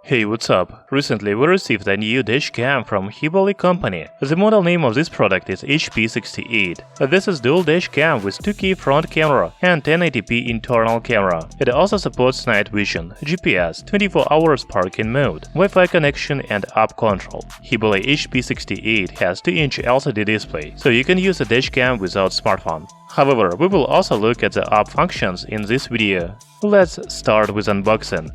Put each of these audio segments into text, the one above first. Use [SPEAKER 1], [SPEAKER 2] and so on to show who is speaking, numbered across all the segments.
[SPEAKER 1] Hey, what's up? Recently we received a new dashcam from Heaboli company. The model name of this product is HP68. This is dual dashcam with 2K front camera and 1080p internal camera. It also supports night vision, GPS, 24 hours parking mode, Wi-Fi connection and app control. Heaboli HP68 has 2-inch LCD display, so you can use a dashcam without smartphone. However, we will also look at the app functions in this video. Let's start with unboxing.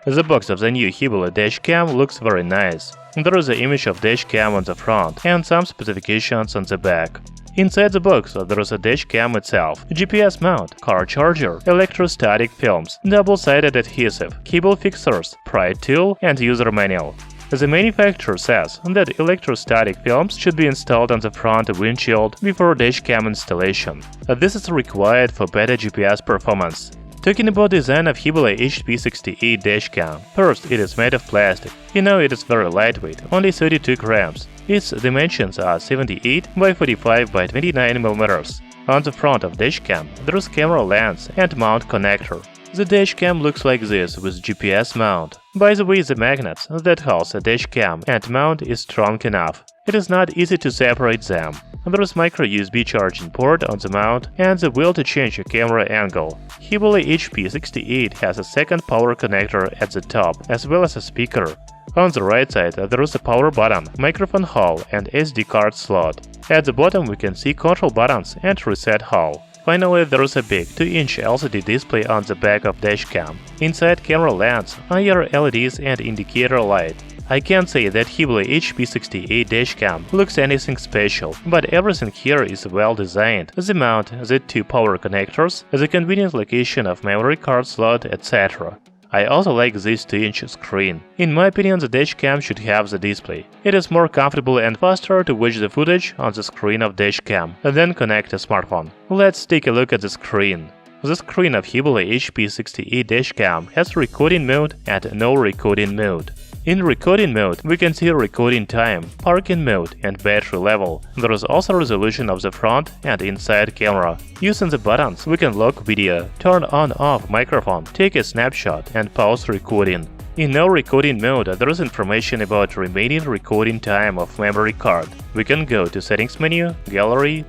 [SPEAKER 1] The box of the new Heaboli dashcam looks very nice. There is an image of dashcam on the front and some specifications on the back. Inside the box there is a dashcam itself, GPS mount, car charger, electrostatic films, double-sided adhesive, cable fixers, pry tool and user manual. The manufacturer says that electrostatic films should be installed on the front windshield before dashcam installation. This is required for better GPS performance. Talking about design of Heaboli HP68 dashcam, first it is made of plastic. It is very lightweight, only 32 grams. Its dimensions are 78 by 45 by 29 mm. On the front of dashcam there is camera lens and mount connector. The dashcam looks like this with GPS mount. By the way, the magnets that hold the dashcam and mount is strong enough. It is not easy to separate them. There is micro USB charging port on the mount and the wheel to change your camera angle. Heaboli HP68 has a second power connector at the top, as well as a speaker. On the right side there is a power button, microphone hole and SD card slot. At the bottom we can see control buttons and reset hole. Finally, there is a big 2-inch LCD display on the back of dashcam. Inside camera lens, IR LEDs and indicator light. I can't say that Heaboli HP68 dashcam looks anything special, but everything here is well designed. The mount, the 2 power connectors, the convenient location of memory card slot, etc. I also like this 2-inch screen. In my opinion, the dashcam should have the display. It is more comfortable and faster to watch the footage on the screen of dashcam than connect a smartphone. Let's take a look at the screen. The screen of Heaboli HP68 dashcam has recording mode and no recording mode. In recording mode, we can see recording time, parking mode and battery level. There is also resolution of the front and inside camera. Using the buttons, we can lock video, turn on/off microphone, take a snapshot and pause recording. In no recording mode, there is information about remaining recording time of memory card. We can go to Settings menu, Gallery,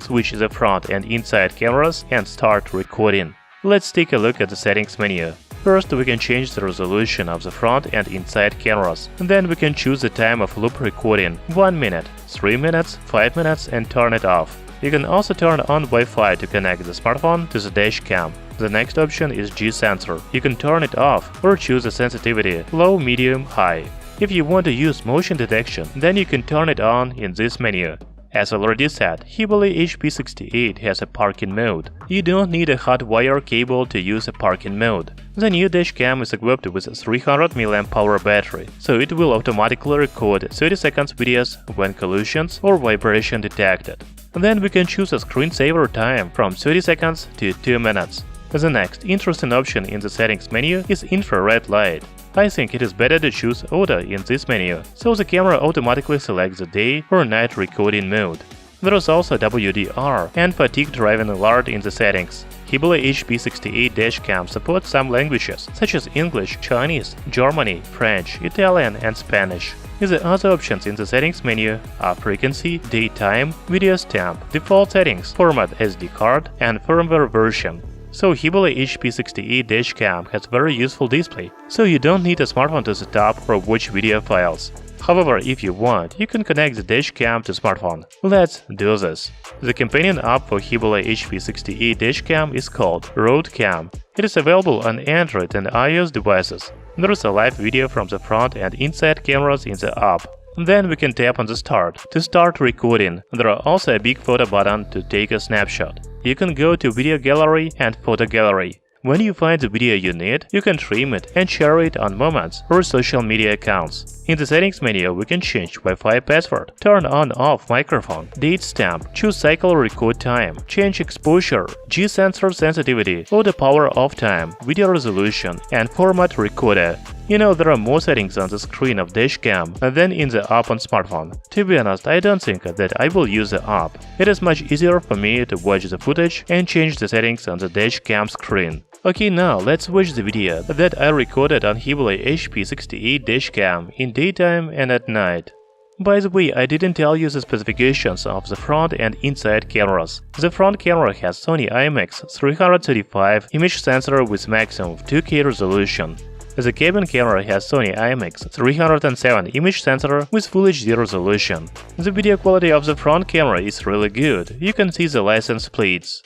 [SPEAKER 1] switch the front and inside cameras and start recording. Let's take a look at the Settings menu. First, we can change the resolution of the front and inside cameras. Then we can choose the time of loop recording, 1 minute, 3 minutes, 5 minutes and turn it off. You can also turn on Wi-Fi to connect the smartphone to the dashcam. The next option is G-sensor. You can turn it off or choose the sensitivity, low, medium, high. If you want to use motion detection, then you can turn it on in this menu. As already said, Heaboli HP68 has a parking mode. You don't need a hot wire cable to use a parking mode. The new dashcam is equipped with a 300 mAh battery, so it will automatically record 30 seconds videos when collisions or vibration detected. Then we can choose a screensaver time from 30 seconds to 2 minutes. The next interesting option in the settings menu is infrared light. I think it is better to choose auto in this menu, so the camera automatically selects the day or night recording mode. There is also WDR and fatigue driving alert in the settings. Heaboli HP68 dashcam supports some languages such as English, Chinese, German, French, Italian and Spanish. The other options in the settings menu are frequency, daytime, video stamp, default settings, format SD card and firmware version. So Heaboli HP68 dashcam has very useful display, so you don't need a smartphone to set up or watch video files. However, if you want, you can connect the dashcam to smartphone. Let's do this. The companion app for Heaboli HP68 dashcam is called RoadCam. It is available on Android and iOS devices. There is a live video from the front and inside cameras in the app. Then we can tap on the start to start recording. There are also a big photo button to take a snapshot. You can go to Video Gallery and Photo Gallery. When you find the video you need, you can trim it and share it on Moments or social media accounts. In the settings menu, we can change Wi-Fi password, turn on/off microphone, date stamp, choose cycle record time, change exposure, G-sensor sensitivity, auto power off time, video resolution, and format recorder. You know, there are more settings on the screen of dashcam than in the app on smartphone. To be honest, I don't think that I will use the app. It is much easier for me to watch the footage and change the settings on the dashcam screen. Okay, now let's watch the video that I recorded on Heaboli HP68 dashcam in daytime and at night. By the way, I didn't tell you the specifications of the front and inside cameras. The front camera has Sony IMX335 image sensor with maximum 2K resolution. The cabin camera has Sony IMX307 image sensor with Full HD resolution. The video quality of the front camera is really good, you can see the license plates.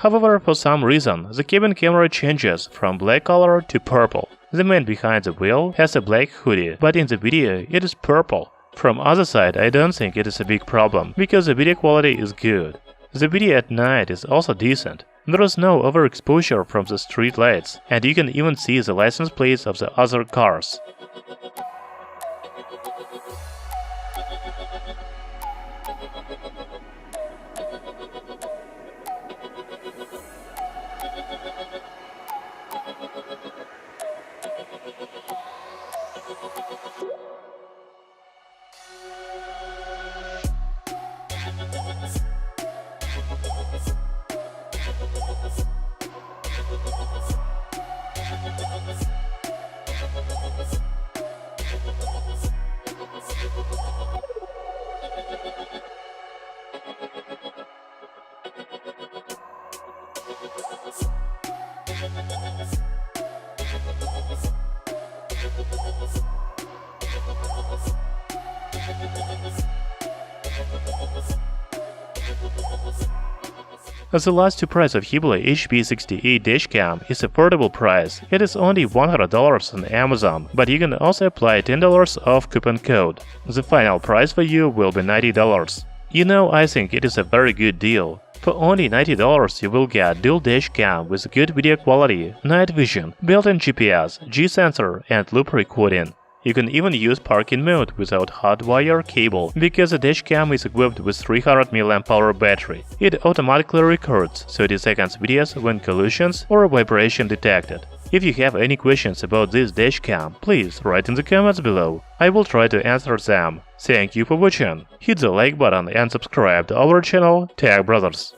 [SPEAKER 1] However, for some reason, the cabin camera changes from black color to purple. The man behind the wheel has a black hoodie, but in the video it is purple. From other side, I don't think it is a big problem, because the video quality is good. The video at night is also decent. There is no overexposure from the street lights, and you can even see the license plates of the other cars. The last two price of Heaboli HP68 dashcam is affordable price. It is only $100 on Amazon, but you can also apply $10 off coupon code. The final price for you will be $90. You know, I think it is a very good deal. For only $90 you will get dual dashcam with good video quality, night vision, built-in GPS, G-sensor and loop recording. You can even use parking mode without hot wire cable, because the dashcam is equipped with 300 mAh battery. It automatically records 30 seconds videos when collisions or vibration detected. If you have any questions about this dashcam, please write in the comments below. I will try to answer them. Thank you for watching. Hit the like button and subscribe to our channel Tech Brothers.